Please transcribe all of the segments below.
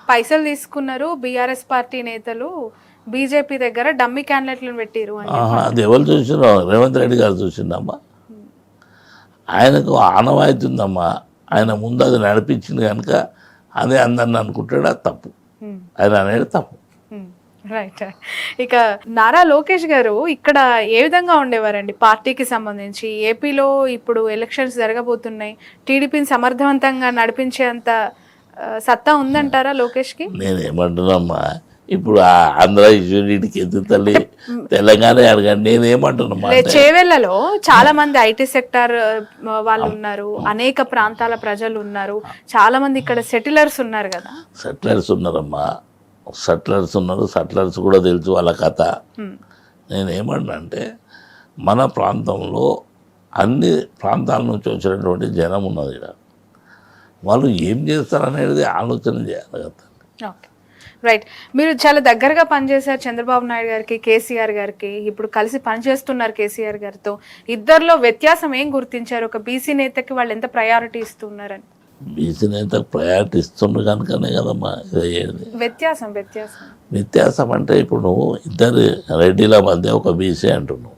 పైసలు తీసుకున్నారు BRS party నేతలు, బీజేపీ దగ్గర డమ్మీ క్యాండిడేట్లను పెట్టిరు అని. అది ఎవరు చూసినా రేవంత్ రెడ్డి గారు చూసిందమ్మా. ఆయనకు ఆనవాయితీ ఉందమ్మా. ఆయన ముందు అది నడిపించింది కనుక అదే అందరిని అనుకుంటాడు, అది తప్పు. ఆయన అనేది తప్పు. రైట్. ఇక నారా లోకేష్ గారు ఇక్కడ ఏ విధంగా ఉండేవారండి పార్టీకి సంబంధించి? ఏపీలో ఇప్పుడు ఎలక్షన్స్ జరగబోతున్నాయి, టీడీపీని సమర్థవంతంగా నడిపించేంత సత్తా ఉందంటారా లోకేష్కి? నేనేమంటున్నామ్మా, ఇప్పుడు ఆంధ్ర ఇష్యూకి ఎందుకు తల్లి, తెలంగాణ అడగండి. నేనేమంటున్నా, చేవెళ్లలో చాలా మంది ఐటీ సెక్టార్ వాళ్ళు ఉన్నారు, అనేక ప్రాంతాల ప్రజలు ఉన్నారు, చాలా మంది ఇక్కడ సెటిలర్స్ ఉన్నారు కదా. సెటిలర్స్ ఉన్నారమ్మా, సెటిలర్స్ ఉన్నారు. సెటిలర్స్ కూడా తెలుసు వాళ్ళ కథ. నేనేమన్నా అంటే మన ప్రాంతంలో అన్ని ప్రాంతాల నుంచి వచ్చినటువంటి జనం ఉన్నది. వాళ్ళు ఏం చేస్తారనేది ఆలోచన చేయాలి కదా. Okay, right. మీరు చాలా దగ్గరగా పనిచేశారు చంద్రబాబు నాయుడు గారికి, కేసీఆర్ గారికి, ఇప్పుడు కలిసి పనిచేస్తున్నారు కేసీఆర్ గారితో. ఇద్దరిలో వ్యత్యాసం ఏం గుర్తించారు? ఒక బీసీ నేతకి వాళ్ళు ఎంత ప్రయారిటీ ఇస్తున్నారని? బీసీ నేతకు ప్రయారిటీ ఇస్తుండ్రు కనుకనే కదమ్మా ఇది. వ్యత్యాసం వ్యత్యాసం అంటే ఇప్పుడు నువ్వు ఇద్దరు రెడ్డిల మధ్య ఒక బీసీ అంటున్నావు.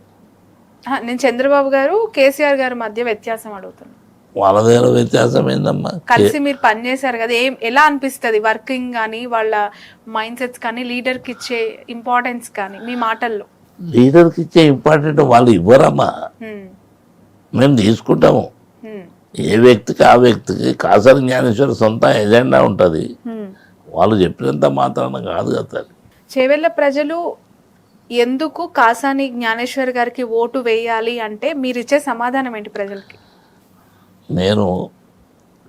నేను చంద్రబాబు గారు కేసీఆర్ గారి మధ్య వ్యత్యాసం అడుగుతున్నాను. వాళ్ళ దగ్గర వ్యత్యాసం ఏందమ్మా? కలిసి మీరు పనిచేశారు కదా, ఎలా అనిపిస్తుంది వర్కింగ్ కానీ, వాళ్ళ మైండ్ సెట్స్ కానీ, లీడర్కి ఇచ్చే ఇంపార్టెన్స్ కానీ మీ మాటల్లో? లీడర్కి ఇచ్చే ఇంపార్టెంట్ వాళ్ళు ఇవ్వరమ్మా, మేము తీసుకుంటాము. ఏ వ్యక్తికి ఆ వ్యక్తికి కాసాని జ్ఞానేశ్వర్ సొంత ఎజెండా ఉంటుంది, వాళ్ళు చెప్పినంత మాత్రాన కాదు కదా. చేవెళ్ళ ప్రజలు ఎందుకు కాసాని జ్ఞానేశ్వర్ గారికి ఓటు వేయాలి అంటే మీరు ఇచ్చే సమాధానం ఏంటి ప్రజలకి? నేను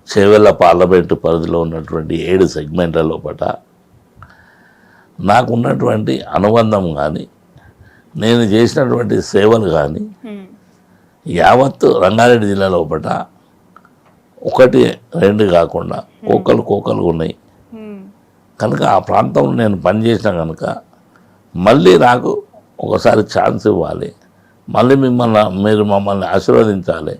చేవెళ్ళ పార్లమెంటు పరిధిలో ఉన్నటువంటి 7 సెగ్మెంట్ల లోపల నాకున్నటువంటి అనుబంధం కానీ, నేను చేసినటువంటి సేవలు కానీ యావత్తు రంగారెడ్డి జిల్లా లోపల 1, 2 కాకుండా కోకలు ఉన్నాయి కనుక ఆ ప్రాంతంలో నేను పనిచేసిన కనుక మళ్ళీ నాకు ఒకసారి ఛాన్స్ ఇవ్వాలి, మళ్ళీ మీరు మమ్మల్ని ఆశీర్వదించాలి,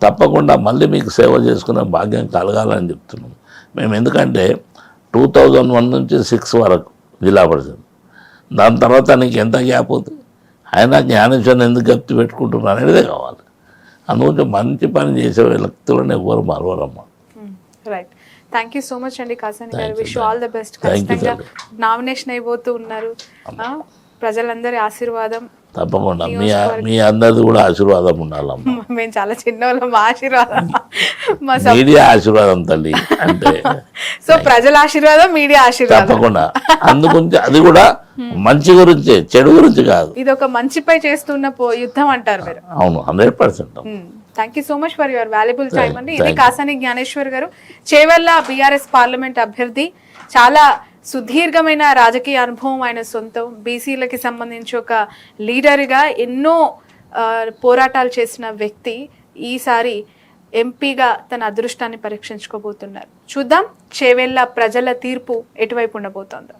తప్పకుండా మళ్ళీ మీకు సేవ చేసుకునే భాగ్యం కలగాలని చెప్తున్నాం మేము. ఎందుకంటే 2001 నుంచి 6 వరకు జిల్లా పరిషత్, దాని తర్వాత నీకు ఎంత గ్యాప్ అవుతుంది? ఆయన జ్ఞానేశ్వరం ఎందుకు గప్తి పెట్టుకుంటున్నారు అనేదే కావాలి. అందుగురించి మంచి పని చేసే వ్యక్తులను ఎవరు మరవరమ్మా. Right. Thank you so much అండి కాసాని గారు. Wish all the best. Nomination అయిపోతూ ఉన్నారు, ప్రజలందరి ఆశీర్వాదం తప్పకుండా మీ అందరిది కూడా ఆశీర్వాదం ఉండాలమ్మా. మేము చాలా చిన్నవాళ్ళం, మా ఆశీర్వాదం మీడియా ఆశీర్వాదం తల్లి అంటే. సో ప్రజల ఆశీర్వాదం, మీడియా ఆశీర్వాదం తప్పకుండా. అందుగురించి అది కూడా మంచి గురించి, చెడు గురించి కాదు. ఇది ఒక మంచిపై చేస్తున్న యుద్ధం అంటారు మీరు. అవును, 100%. Thank you so much for your valuable time అండి. ఇది కాసాని జ్ఞానేశ్వర్ గారు, చేవెళ్ళ బీఆర్ఎస్ పార్లమెంట్ అభ్యర్థి. చాలా సుదీర్ఘమైన రాజకీయ అనుభవం ఆయన సొంతం. బీసీలకి సంబంధించి ఒక లీడర్గా ఎన్నో పోరాటాలు చేసిన వ్యక్తి ఈసారి ఎంపీగా తన అదృష్టాన్ని పరీక్షించుకోబోతున్నారు. చూద్దాం చేవెళ్ళ ప్రజల తీర్పు ఎటువైపు ఉండబోతోందో.